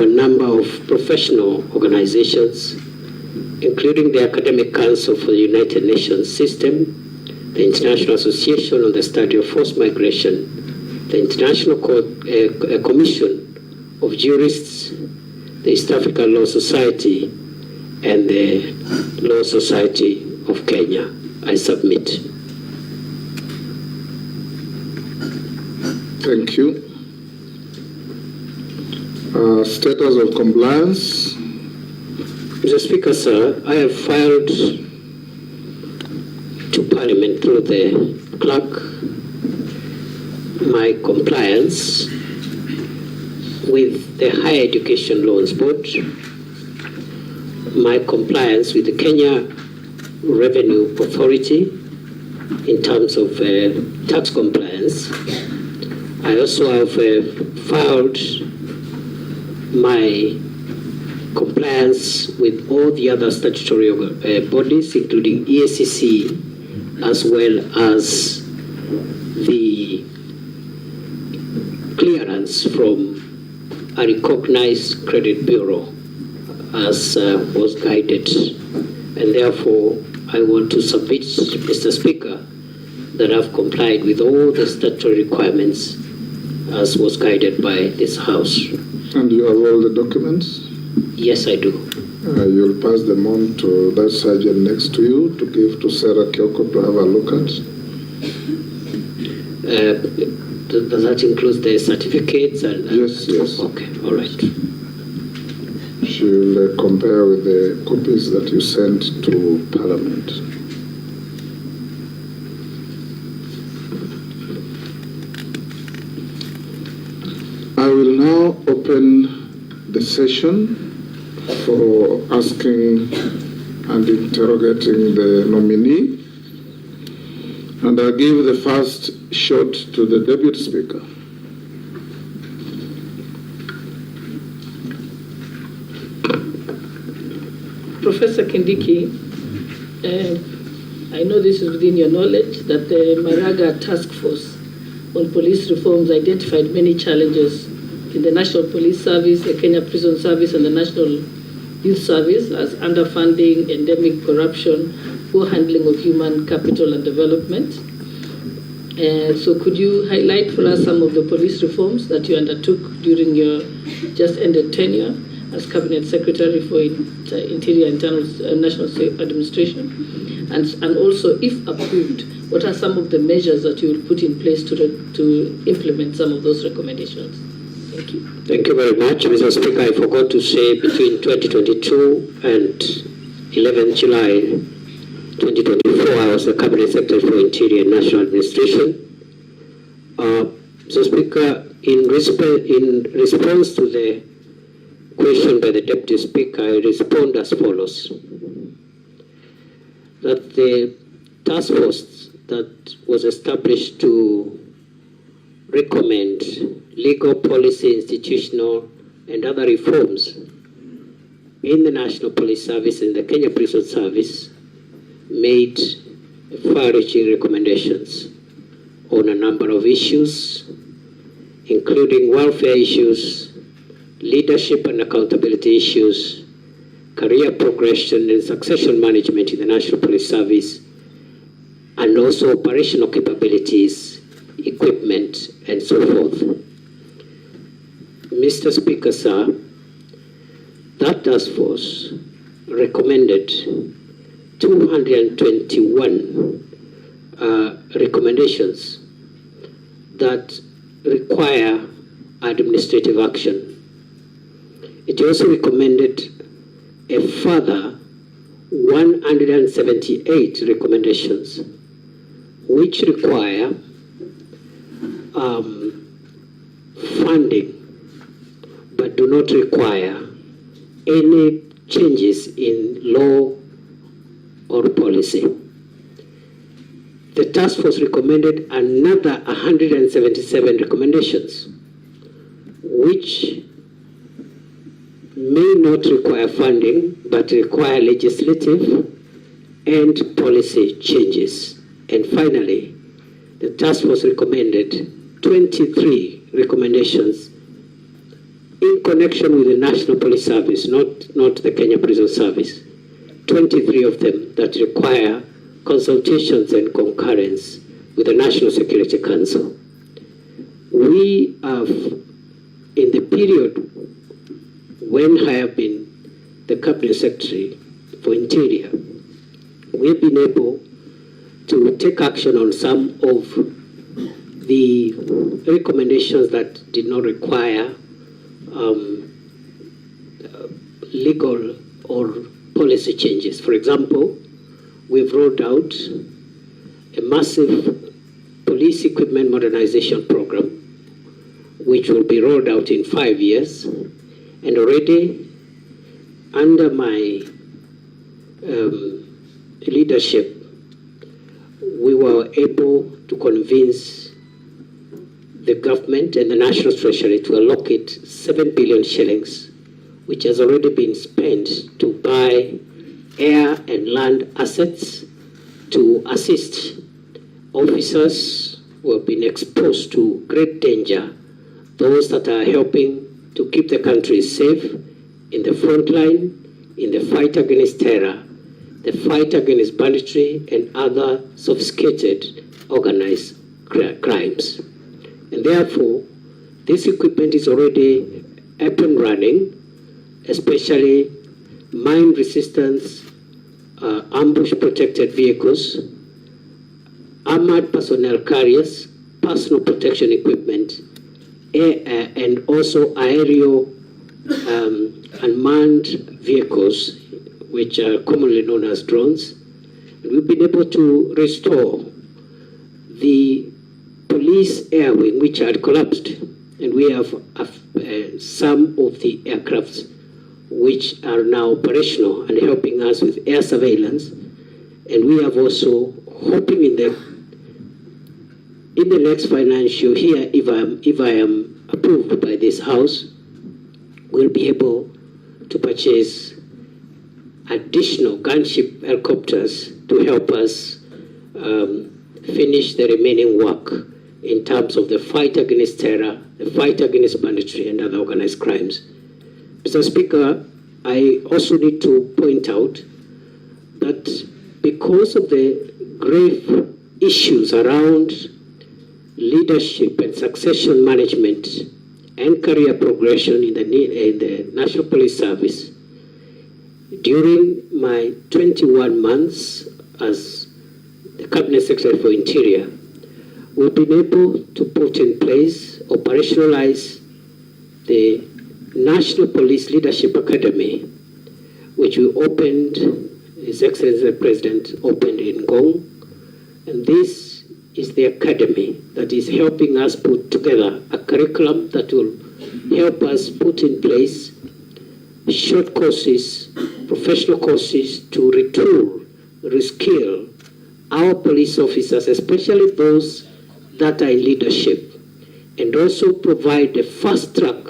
A number of professional organizations, including the Academic Council for the United Nations System, the International Association on the Study of Forced Migration, the International Commission of Jurists, the East African Law Society, and the Law Society of Kenya. I submit. Thank you. Status of compliance. Mr. Speaker, sir, I have filed to Parliament through the clerk my compliance with the Higher Education Loans Board, my compliance with the Kenya Revenue Authority in terms of tax compliance. I also have filed my compliance with all the other statutory bodies, including EACC, as well as the clearance from a recognized credit bureau, as was guided. And therefore, I want to submit, Mr. Speaker, that I've complied with all the statutory requirements as was guided by this House. And you have all the documents? Yes, I do. You'll pass them on to that sergeant next to you to give to Sarah Kyoko to have a look at. Does that include the certificates? Yes, yes. Okay, all right. She'll compare with the copies that you sent to Parliament. I will now open the session for asking and interrogating the nominee. And I'll give the first shot to the Deputy Speaker. Professor Kindiki, I know this is within your knowledge that the Maraga Task Force on Police Reforms identified many challenges in the National Police Service, the Kenya Prison Service, and the National Youth Service as underfunding, endemic corruption, poor handling of human capital and development. So could you highlight for us some of the police reforms that you undertook during your just ended tenure as Cabinet Secretary for Interior Internal National Administration? And also, if approved, what are some of the measures that you will put in place to implement some of those recommendations? Thank you. Thank you very much, Mr. Speaker. I forgot to say between 2022 and 11 July 2024, I was the Cabinet Secretary for Interior and National Administration. Mr. Speaker, in response to the question by the Deputy Speaker, I respond as follows. That the task force that was established to recommend legal, policy, institutional, and other reforms in the National Police Service and the Kenya Prison Service made far-reaching recommendations on a number of issues, including welfare issues, leadership and accountability issues, career progression and succession management in the National Police Service, and also operational capabilities, equipment, and so forth. Mr. Speaker, sir, that task force recommended 221 recommendations that require administrative action. It also recommended a further 178 recommendations which require funding but do not require any changes in law or policy. The task force recommended another 177 recommendations, which may not require funding, but require legislative and policy changes. And finally, the task force recommended 23 recommendations in connection with the National Police Service, not the Kenya Prison Service. 23 of them that require consultations and concurrence with the National Security Council. We have, in the period when I have been the Cabinet Secretary for Interior, we've been able to take action on some of the recommendations that did not require legal or policy changes. For example, we've rolled out a massive police equipment modernization program, which will be rolled out in 5 years. And already, under my leadership, we were able to convince the government and the National Treasury to allocate 7 billion shillings, which has already been spent to buy air and land assets to assist officers who have been exposed to great danger, those that are helping to keep the country safe in the front line, in the fight against terror, the fight against banditry and other sophisticated organized crimes. And therefore, this equipment is already up and running, especially mine resistance, ambush protected vehicles, armored personnel carriers, personal protection equipment, and also aerial unmanned vehicles, which are commonly known as drones. And we've been able to restore the police air wing, which had collapsed, and we have some of the aircrafts which are now operational and helping us with air surveillance. And we have also hoping in the next financial year, if I am approved by this House, we'll be able to purchase additional gunship helicopters to help us finish the remaining work in terms of the fight against terror, the fight against banditry and other organized crimes. Mr. Speaker, I also need to point out that because of the grave issues around leadership and succession management and career progression in the National Police Service, during my 21 months as the Cabinet Secretary for Interior, we've been able to put in place, operationalize the National Police Leadership Academy, which we opened, His Excellency the President opened in Gong. And this is the academy that is helping us put together a curriculum that will help us put in place short courses, professional courses to retool, reskill our police officers, especially those that are in leadership, and also provide a fast-track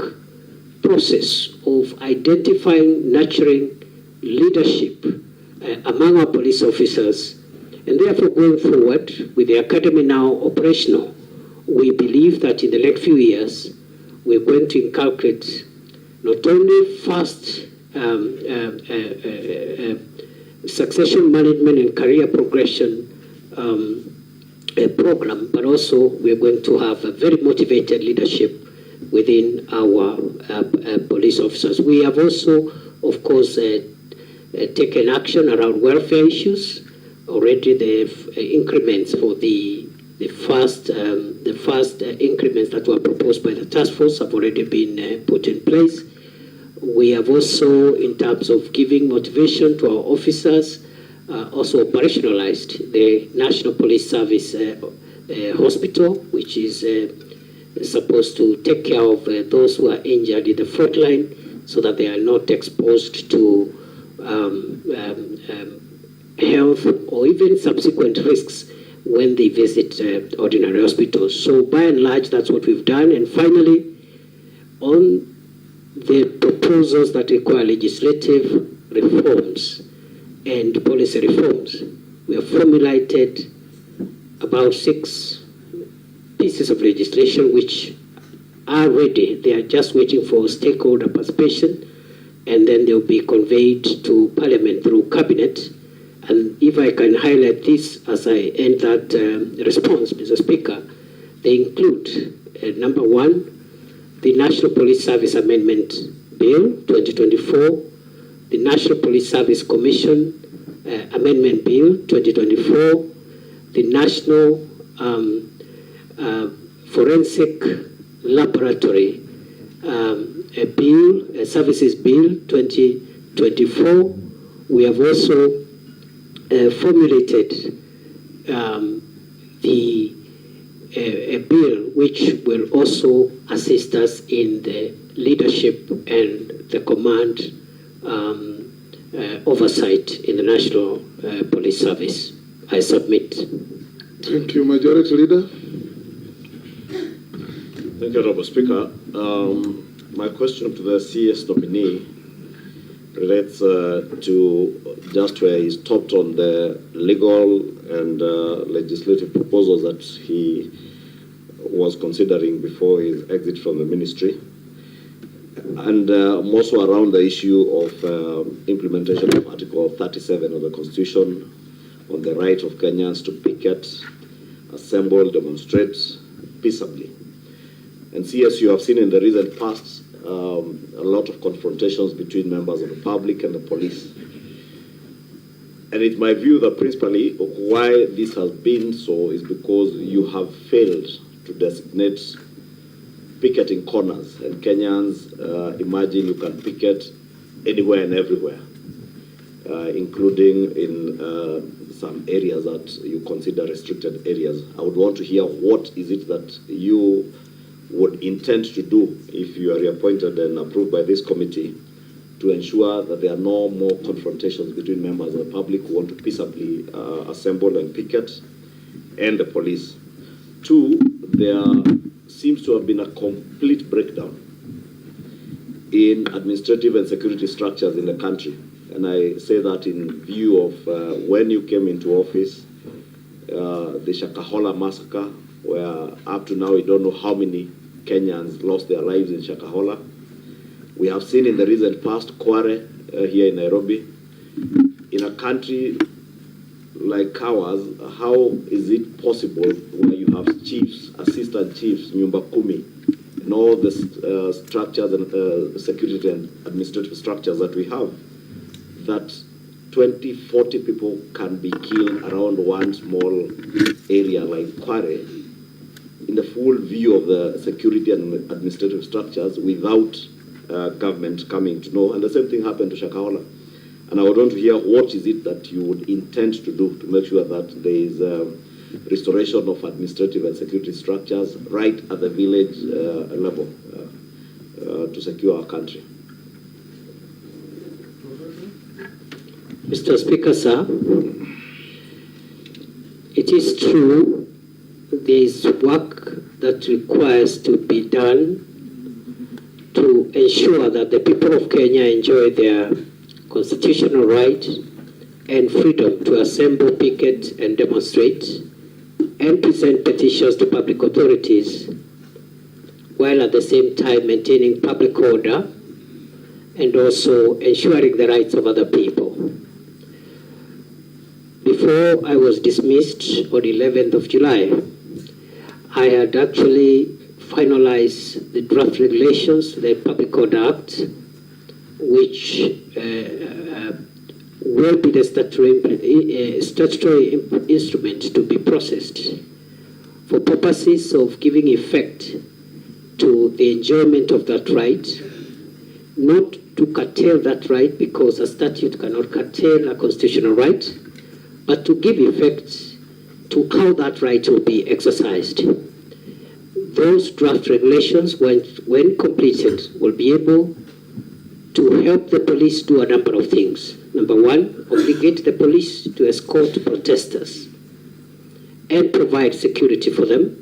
process of identifying, nurturing leadership among our police officers. And therefore, going forward, with the academy now operational, we believe that in the next few years, we're going to inculcate not only fast succession management and career progression program, but also we're going to have a very motivated leadership within our police officers. We have also, of course, taken action around welfare issues. Already the increments for the first increments that were proposed by the task force have already been put in place. We have also, in terms of giving motivation to our officers, also operationalized the National Police Service Hospital, which is supposed to take care of those who are injured in the front line so that they are not exposed to health or even subsequent risks when they visit ordinary hospitals. So by and large, that's what we've done. And finally, on the proposals that require legislative reforms and policy reforms, we have formulated about 6 pieces of legislation which are ready. They are just waiting for stakeholder participation, and then they'll be conveyed to Parliament through Cabinet. And if I can highlight this as I end that response, Mr. Speaker, they include, number one, the National Police Service Amendment Bill 2024, the National Police Service Commission Amendment Bill 2024, the National Forensic Laboratory Bill, Services Bill 2024. We have also formulated a bill which will also assist us in the leadership and the command oversight in the National Police Service. I submit. Thank you, Majority Leader. Thank you, Honourable Speaker. My question to the CS nominee relates to just where he stopped on the legal and legislative proposals that he was considering before his exit from the ministry, and also around the issue of implementation of Article 37 of the Constitution on the right of Kenyans to picket, assemble, demonstrate peaceably. And CS, you have seen in the recent past a lot of confrontations between members of the public and the police. And it's my view that principally why this has been so is because you have failed to designate picketing corners. And Kenyans imagine you can picket anywhere and everywhere, including in some areas that you consider restricted areas. I would want to hear what is it that you would intend to do if you are reappointed and approved by this committee to ensure that there are no more confrontations between members of the public who want to peaceably assemble and picket and the police. Two, there seems to have been a complete breakdown in administrative and security structures in the country. And I say that in view of when you came into office, the Shakahola massacre, where up to now we don't know how many Kenyans lost their lives in Shakahola. We have seen in the recent past Kware here in Nairobi. In a country like ours, how is it possible where you have chiefs, assistant chiefs, nyumba kumi, and all the structures and security and administrative structures that we have, that 20, 40 people can be killed around one small area like Kware, in the full view of the security and administrative structures without government coming to know. And the same thing happened to Shakahola. And I would want to hear what is it that you would intend to do to make sure that there is restoration of administrative and security structures right at the village level to secure our country. Mr. Speaker, sir, it is true there is work that requires to be done to ensure that the people of Kenya enjoy their constitutional right and freedom to assemble, picket, and demonstrate, and present petitions to public authorities, while at the same time maintaining public order and also ensuring the rights of other people. Before I was dismissed on 11th of July, I had actually finalized the draft regulations, the Public Order Act, which will be the statutory instrument to be processed for purposes of giving effect to the enjoyment of that right, not to curtail that right because a statute cannot curtail a constitutional right, but to give effect to how that right will be exercised. Those draft regulations, when completed, will be able to help the police do a number of things. Number one, obligate the police to escort protesters and provide security for them,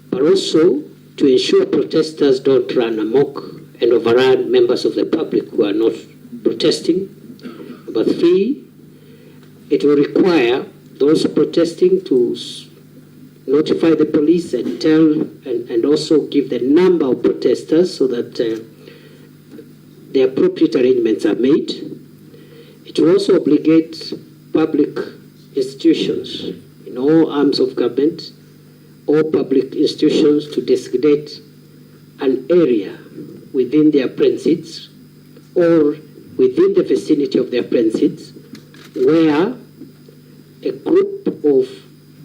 but also to ensure protesters don't run amok and overrun members of the public who are not protesting. Number three, it will require those protesting to notify the police and tell, and also give the number of protesters so that the appropriate arrangements are made. It will also obligate public institutions in all arms of government, all public institutions to designate an area within their premises or within the vicinity of their premises where a group of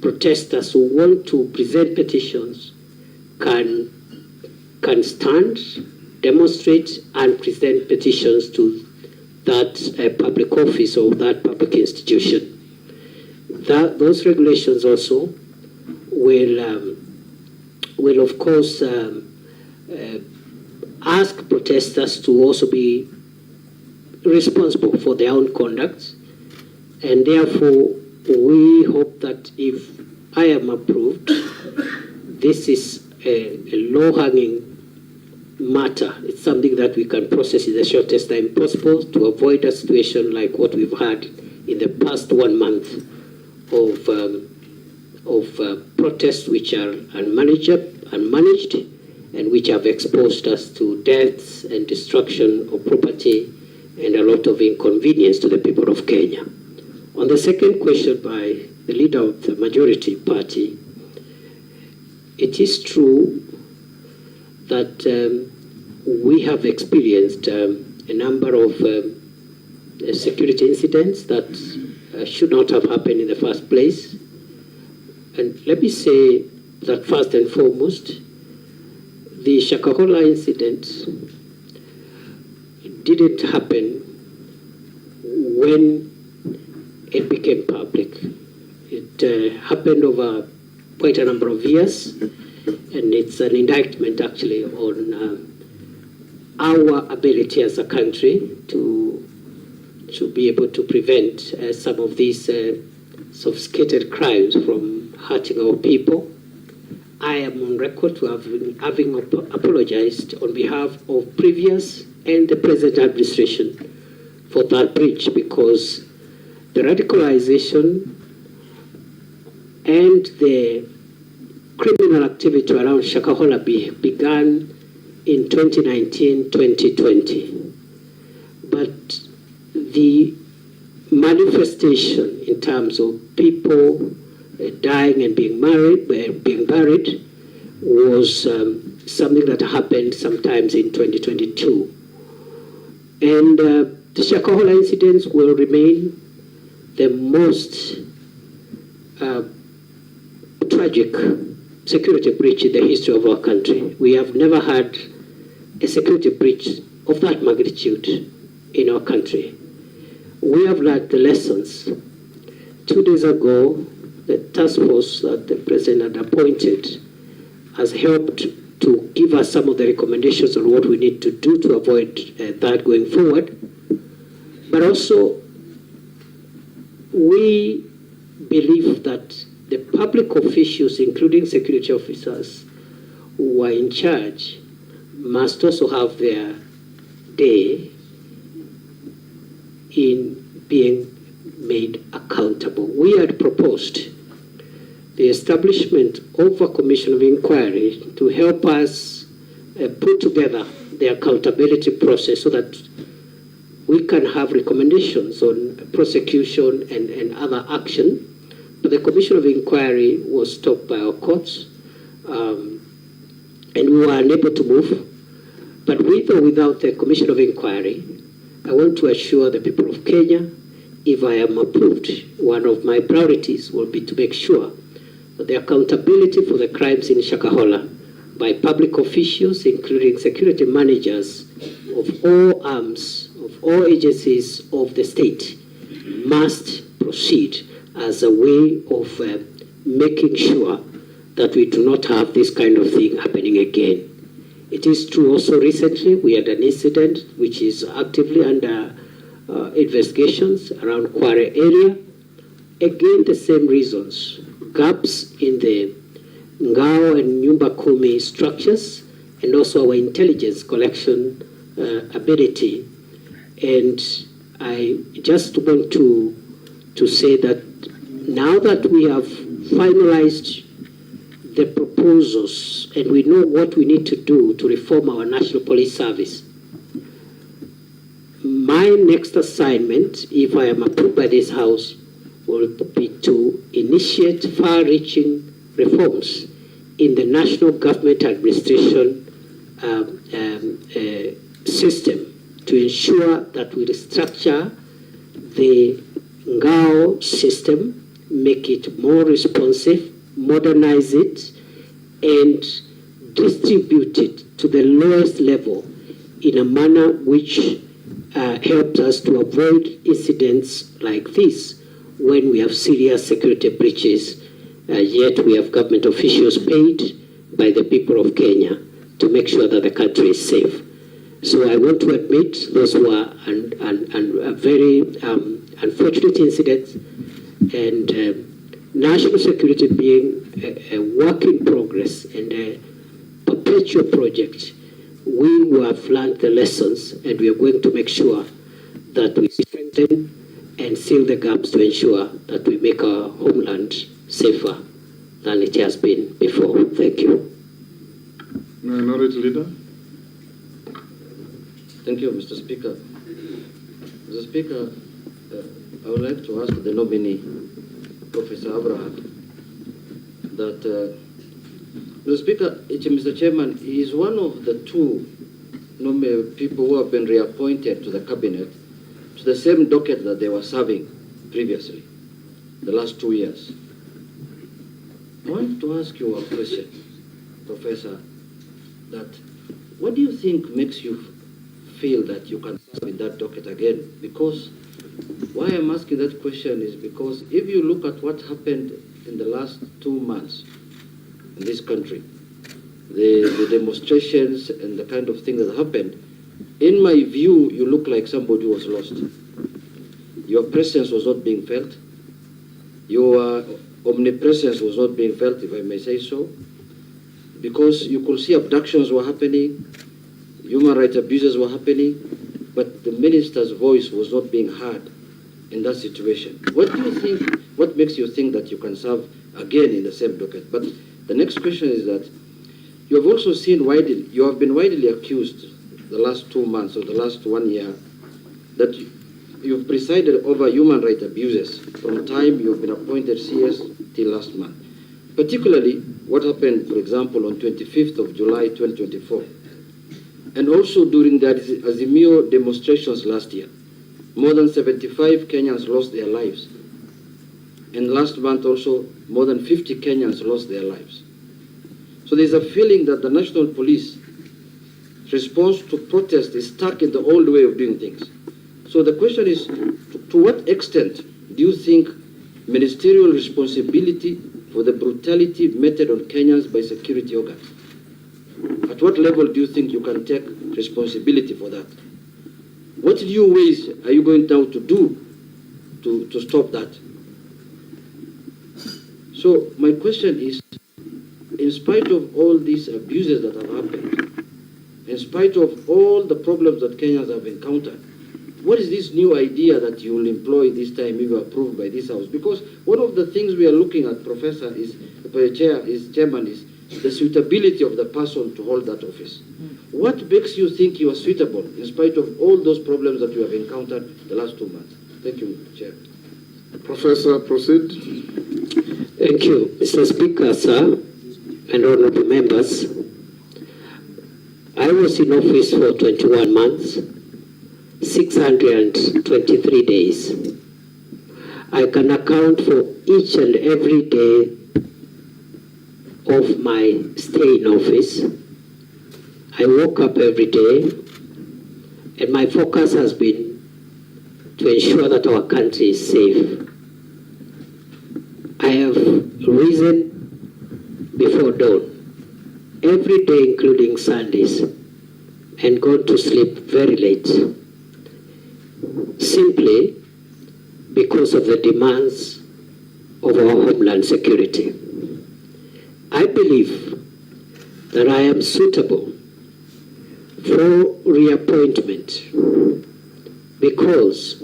protesters who want to present petitions can stand, demonstrate, and present petitions to that public office or that public institution. Those regulations also will of course ask protesters to also be responsible for their own conduct, and therefore we hope that if I am approved, this is a low-hanging matter. It's something that we can process in the shortest time possible to avoid a situation like what we've had in the past 1 month of protests which are unmanaged and which have exposed us to deaths and destruction of property and a lot of inconvenience to the people of Kenya. On the second question by the leader of the majority party, it is true that we have experienced a number of security incidents that should not have happened in the first place. And let me say that first and foremost, the Shakahola incident didn't happen when it became public. It happened over quite a number of years, and it's an indictment actually on our ability as a country to be able to prevent some of these sophisticated crimes from hurting our people. I am on record to having apologized on behalf of previous and the present administration for that breach, because the radicalization and the criminal activity around Shakahola began in 2019-2020. But the manifestation in terms of people dying and being buried was something that happened sometimes in 2022. And the Shakahola incidents will remain the most tragic security breach in the history of our country. We have never had a security breach of that magnitude in our country. We have learned the lessons. 2 days ago, the task force that the president had appointed has helped to give us some of the recommendations on what we need to do to avoid that going forward. But also, we believe that the public officials, including security officers who are in charge, must also have their day in being made accountable. We had proposed the establishment of a commission of inquiry to help us put together the accountability process so that we can have recommendations on prosecution and other action. But the commission of inquiry was stopped by our courts, and we were unable to move. But with or without the commission of inquiry, I want to assure the people of Kenya, if I am approved, one of my priorities will be to make sure that the accountability for the crimes in Shakahola by public officials, including security managers of all arms, of all agencies of the state, must proceed as a way of making sure that we do not have this kind of thing happening again. It is true also recently we had an incident which is actively under investigations around Kware area. Again, the same reasons, gaps in the Ngao and Nyumba Kumi structures, and also our intelligence collection ability. And I just want to say that now that we have finalized the proposals and we know what we need to do to reform our National Police Service, my next assignment, if I am approved by this House, will be to initiate far-reaching reforms in the national government administration system to ensure that we restructure the Ngao system, make it more responsive, modernize it, and distribute it to the lowest level in a manner which helps us to avoid incidents like this when we have serious security breaches, yet we have government officials paid by the people of Kenya to make sure that the country is safe. So I want to admit those were very unfortunate incidents, and national security being a work in progress and a perpetual project, we have learned the lessons, and we are going to make sure that we strengthen and seal the gaps to ensure that we make our homeland safer than it has been before. Thank you. Minority Leader. Thank you, Mr. Speaker. Mr. Speaker, I would like to ask the nominee, Professor Abraham, that, Mr. Speaker, Mr. Chairman, he is one of the two people who have been reappointed to the cabinet to the same docket that they were serving previously, the last 2 years. I want to ask you a question, Professor, that what do you think makes you feel that you can serve in that docket again? Because why I'm asking that question is because if you look at what happened in the last 2 months in this country, the demonstrations and the kind of thing that happened, in my view, you look like somebody who was lost. Your presence was not being felt. Your omnipresence was not being felt, if I may say so, because you could see abductions were happening, human rights abuses were happening, but the minister's voice was not being heard in that situation. What do you think, what makes you think that you can serve again in the same docket? But the next question is that you have also seen widely, you have been widely accused the last 2 months or the last 1 year that you've presided over human rights abuses from time you've been appointed CS till last month. Particularly what happened, for example, on 25th of July 2024. And also during the SYMO demonstrations last year. More than 75 Kenyans lost their lives. And last month also, more than 50 Kenyans lost their lives. So there's a feeling that the National Police response to protest is stuck in the old way of doing things. So the question is, to what extent do you think ministerial responsibility for the brutality meted on Kenyans by security organs? At what level do you think you can take responsibility for that? What new ways are you going now to do to stop that? So my question is, in spite of all these abuses that have happened, in spite of all the problems that Kenyans have encountered, what is this new idea that you will employ this time if you are approved by this House? Because one of the things we are looking at, Professor, Chairman, is the suitability of the person to hold that office. What makes you think you are suitable in spite of all those problems that you have encountered the last 2 months? Thank you, Chair. Professor, proceed. Thank you, Mr. Speaker, sir, and honorable members. I was in office for 21 months, 623 days. I can account for each and every day of my stay in office. I woke up every day, and my focus has been to ensure that our country is safe. I have risen before dawn every day, including Sundays, and gone to sleep very late, simply because of the demands of our homeland security. I believe that I am suitable for reappointment because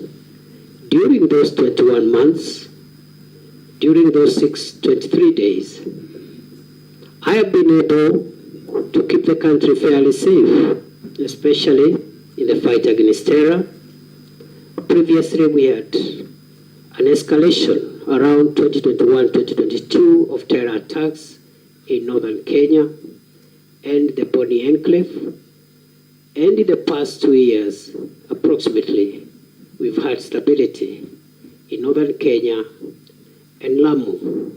during those 21 months, during those 23 days, I have been able to keep the country fairly safe, especially in the fight against terror. Previously, we had an escalation around 2021-2022 of terror attacks in northern Kenya and the Boni Enclave. And in the past 2 years, approximately, we've had stability in northern Kenya and Lamu.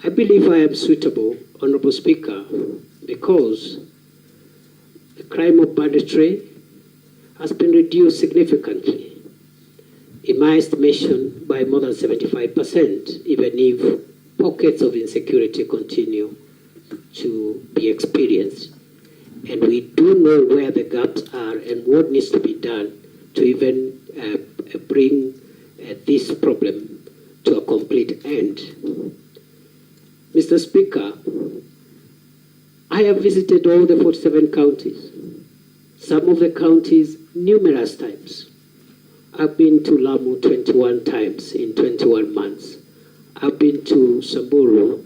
I believe I am suitable, Honorable Speaker, because the crime of banditry has been reduced significantly, in my estimation, by more than 75%, even if pockets of insecurity continue to be experienced. And we do know where the gaps are and what needs to be done to even bring this problem to a complete end. Mr. Speaker, I have visited all the 47 counties, some of the counties numerous times. I've been to Lamu 21 times in 21 months. I've been to Samburu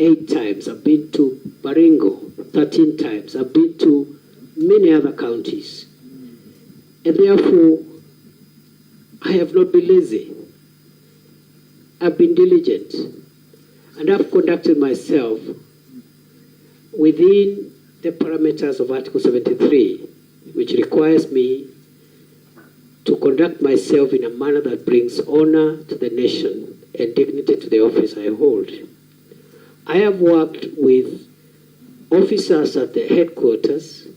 8 times. I've been to Baringo 13 times. I've been to many other counties. And therefore, I have not been lazy. I've been diligent. And I've conducted myself within the parameters of Article 73, which requires me to conduct myself in a manner that brings honor to the nation and dignity to the office I hold. I have worked with officers at the headquarters,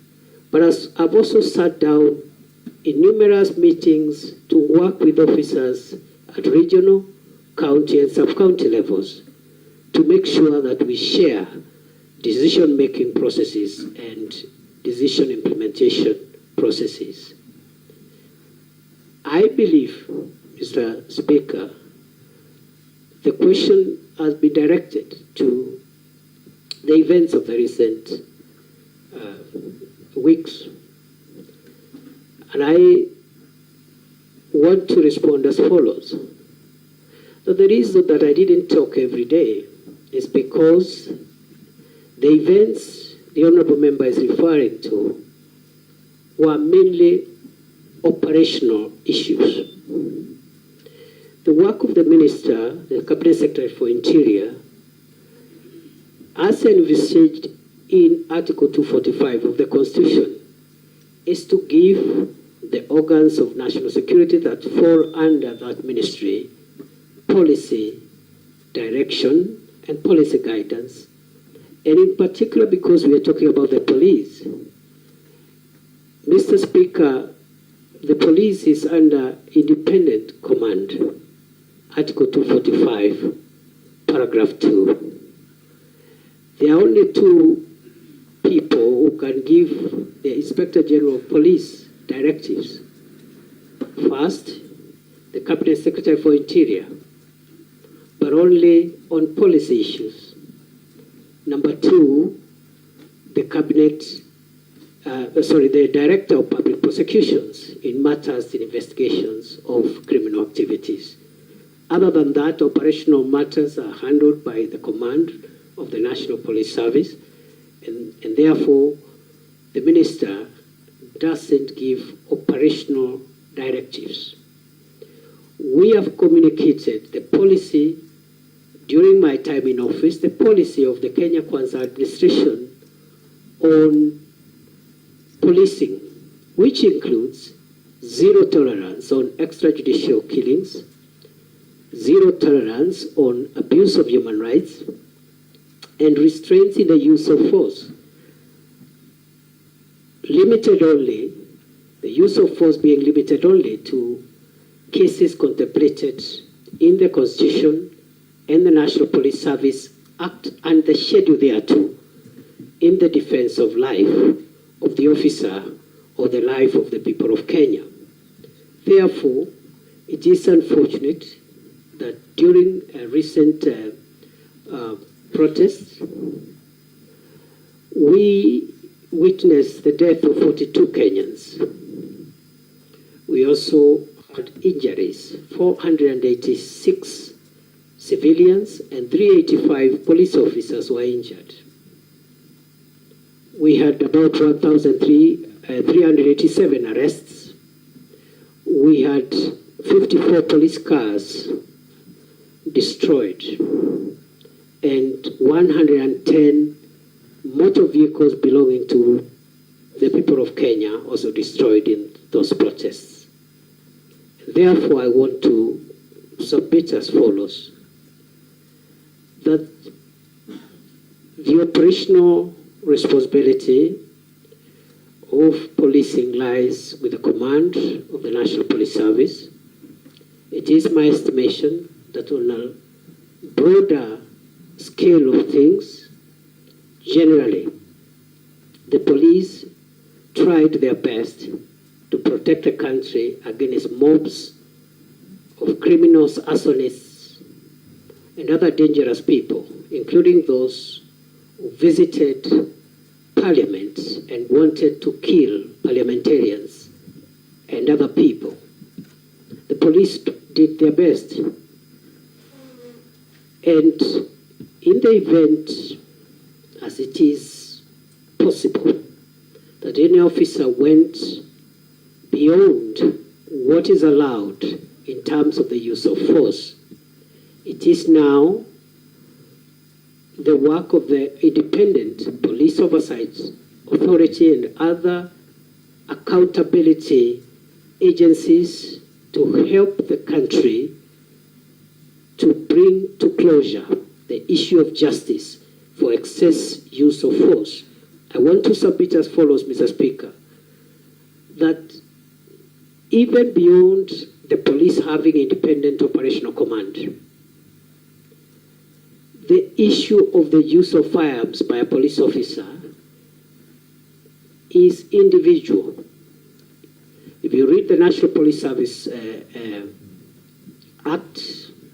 but I've also sat down in numerous meetings to work with officers at regional, county, and sub-county levels to make sure that we share decision-making processes and decision implementation processes. I believe, Mr. Speaker, the question has been directed to the events of the recent weeks. And I want to respond as follows. So the reason that I didn't talk every day is because the events the Honourable Member is referring to were mainly operational issues. The work of the Minister, the Cabinet Secretary for Interior, as envisaged in Article 245 of the Constitution, is to give the organs of national security that fall under that ministry policy, direction, and policy guidance. And in particular, because we are talking about the police, Mr. Speaker, the police is under independent command, Article 245, paragraph 2. There are only two people who can give the Inspector General of Police directives. First, the Cabinet Secretary for Interior, but only on policy issues. Number two, the the Director of Public Prosecutions in matters in investigations of criminal activities. Other than that, operational matters are handled by the command of the National Police Service, and therefore the Minister doesn't give operational directives. We have communicated the policy during my time in office, the policy of the Kenya Kwanza administration on policing, which includes zero tolerance on extrajudicial killings, zero tolerance on abuse of human rights, and restraints in the use of force. Limited only, the use of force being limited only to cases contemplated in the Constitution and the National Police Service Act and the schedule thereto in the defense of life of the officer or the life of the people of Kenya. Therefore, it is unfortunate that during a recent protests, we witnessed the death of 42 Kenyans. We also had injuries, 486 civilians and 385 police officers were injured. we had about 1,387 arrests. We had 54 police cars destroyed and 110 motor vehicles belonging to the people of Kenya also destroyed in those protests. Therefore, I want to submit as follows, that the operational responsibility of policing lies with the command of the National Police Service. It is my estimation that on a broader scale of things, generally, the police tried their best to protect the country against mobs of criminals, arsonists, and other dangerous people, including those who visited Parliament and wanted to kill parliamentarians and other people. The police did their best. And in the event, as it is possible, that any officer went beyond what is allowed in terms of the use of force, it is now the work of the Independent Police Oversight Authority and other accountability agencies to help the country to bring to closure the issue of justice for excess use of force. I want to submit as follows, Mr. Speaker, that even beyond the police having independent operational command, the issue of the use of firearms by a police officer is individual. If you read the National Police Service Act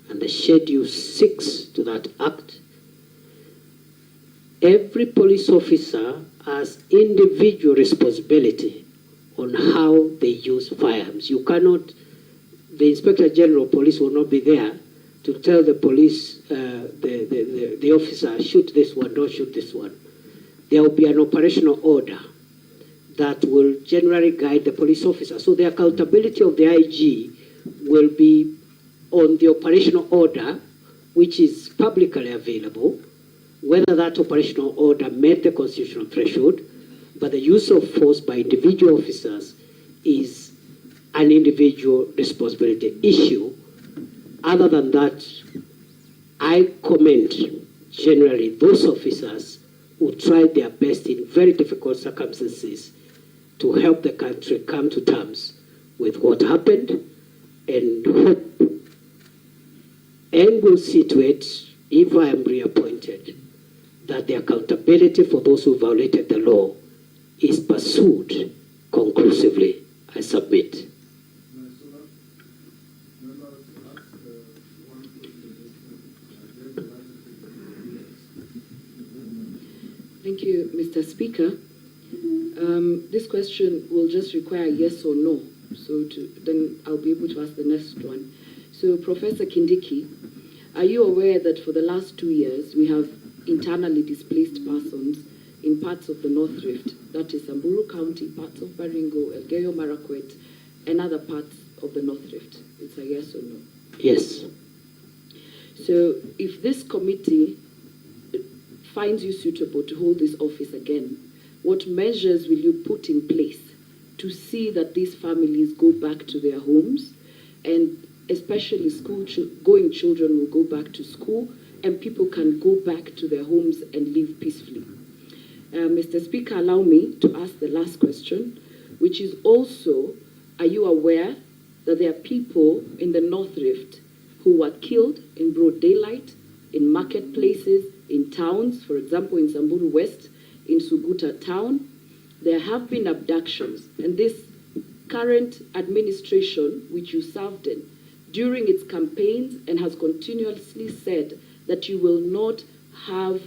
and the Schedule 6 to that Act, every police officer has individual responsibility on how they use firearms. You cannot, the Inspector General of Police will not be there to tell the police, the officer, shoot this one, don't shoot this one. There will be an operational order that will generally guide the police officer. So the accountability of the IG will be on the operational order, which is publicly available, whether that operational order met the constitutional threshold, but the use of force by individual officers is an individual responsibility issue. Other than that, I commend generally those officers who tried their best in very difficult circumstances to help the country come to terms with what happened, and hope and will see to it, if I am reappointed, that the accountability for those who violated the law is pursued conclusively. I submit. Thank you, Mr. Speaker. This question will just require yes or no, so then I'll be able to ask the next one. So, Professor Kindiki, are you aware that for the last 2 years we have internally displaced persons in parts of the North Rift, that is Samburu County, parts of Baringo, Elgeyo Marakwet, and other parts of the North Rift? It's a yes or no? Yes. So, if this committee finds you suitable to hold this office again, what measures will you put in place to see that these families go back to their homes, and especially going children will go back to school and people can go back to their homes and live peacefully? Mr. Speaker, allow me to ask the last question, which is also, are you aware that there are people in the North Rift who were killed in broad daylight, in marketplaces, in towns, for example, in Samburu West, in Suguta town? There have been abductions, and this current administration, which you served in, during its campaigns and has continuously said that you will not have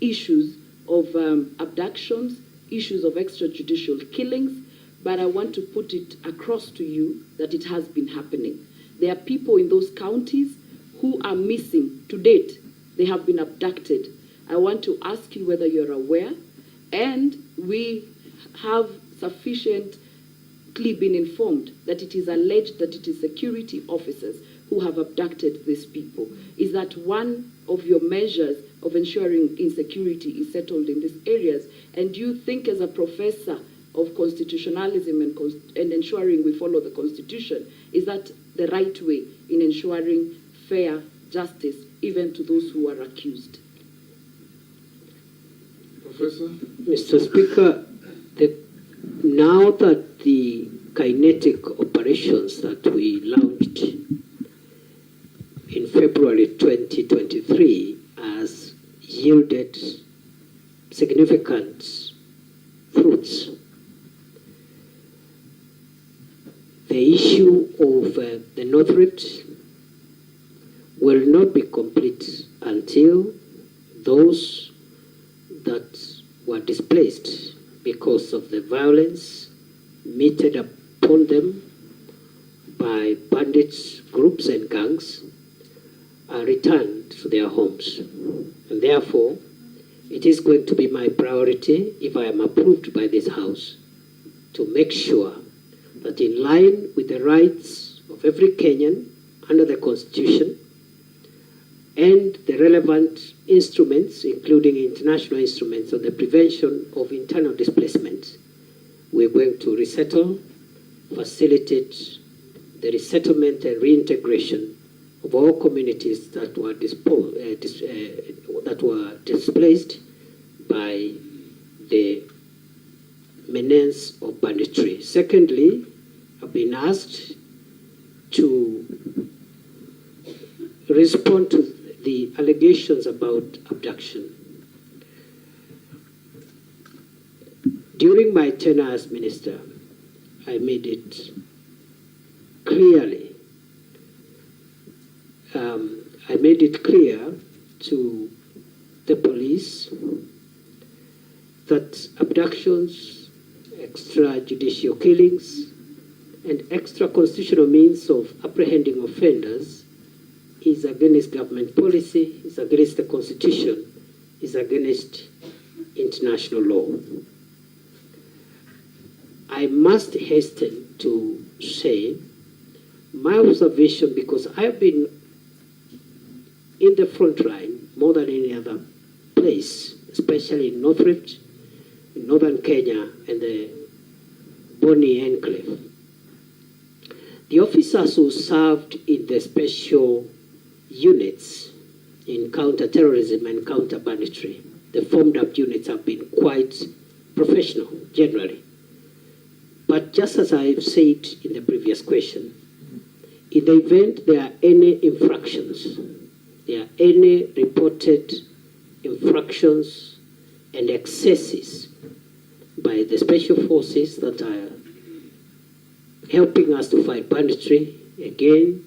issues of abductions, issues of extrajudicial killings, but I want to put it across to you that it has been happening. There are people in those counties who are missing to date. They have been abducted. I want to ask you whether you're aware, And we have sufficiently been informed that it is alleged that it is security officers who have abducted these people. Is that one of your measures of ensuring insecurity is settled in these areas? And do you think, as a professor of constitutionalism and ensuring we follow the Constitution, is that the right way in ensuring fair justice even to those who are accused? Professor? Mr. Speaker, now that the kinetic operations that we launched in February 2023 has yielded significant fruits, the issue of the North Rift will not be complete until those that were displaced because of the violence meted upon them by bandit groups and gangs are returned to their homes. And therefore, it is going to be my priority, if I am approved by this House, to make sure that in line with the rights of every Kenyan under the Constitution and the relevant instruments, including international instruments on the prevention of internal displacement, we're going to resettle, facilitate the resettlement and reintegration of all communities that were displaced by the menace of banditry. Secondly, I've been asked to respond to the allegations about abduction. During my tenure as minister, I made it clear to the police that abductions, extrajudicial killings, and extra-constitutional means of apprehending offenders is against government policy, is against the Constitution, is against international law. I must hasten to say my observation, because I've been in the front line more than any other place, especially in North Rift, in northern Kenya, and the Boni Enclave. The officers who served in the special units in counter-terrorism and counter-banditry, the formed-up units, have been quite professional, generally. But just as I've said in the previous question, in the event there are any infractions, there are any reported infractions and excesses by the special forces that are helping us to fight banditry, again,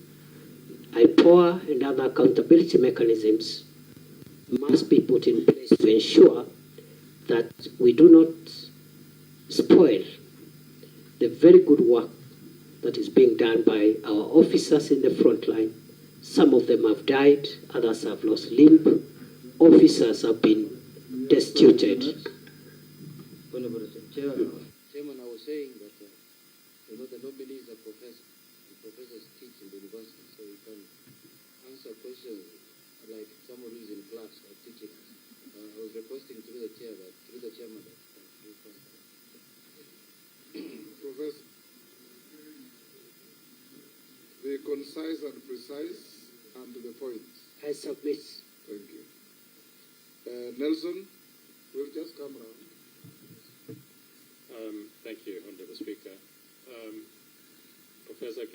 IPOA and other accountability mechanisms must be put in place to ensure that we do not spoil the very good work that is being done by our officers in the front line. Some of them have died, others have lost limb, officers have been destituted. Chairman, I was saying that the nominee is a professor. The professors teach in the university, so you can answer questions like someone who is in class or teaching. I was requesting through the chairman that Professor, be concise and precise and to the point. I submit. Thank you. Nelson, we'll just come round. Thank you, Honourable Speaker. Professor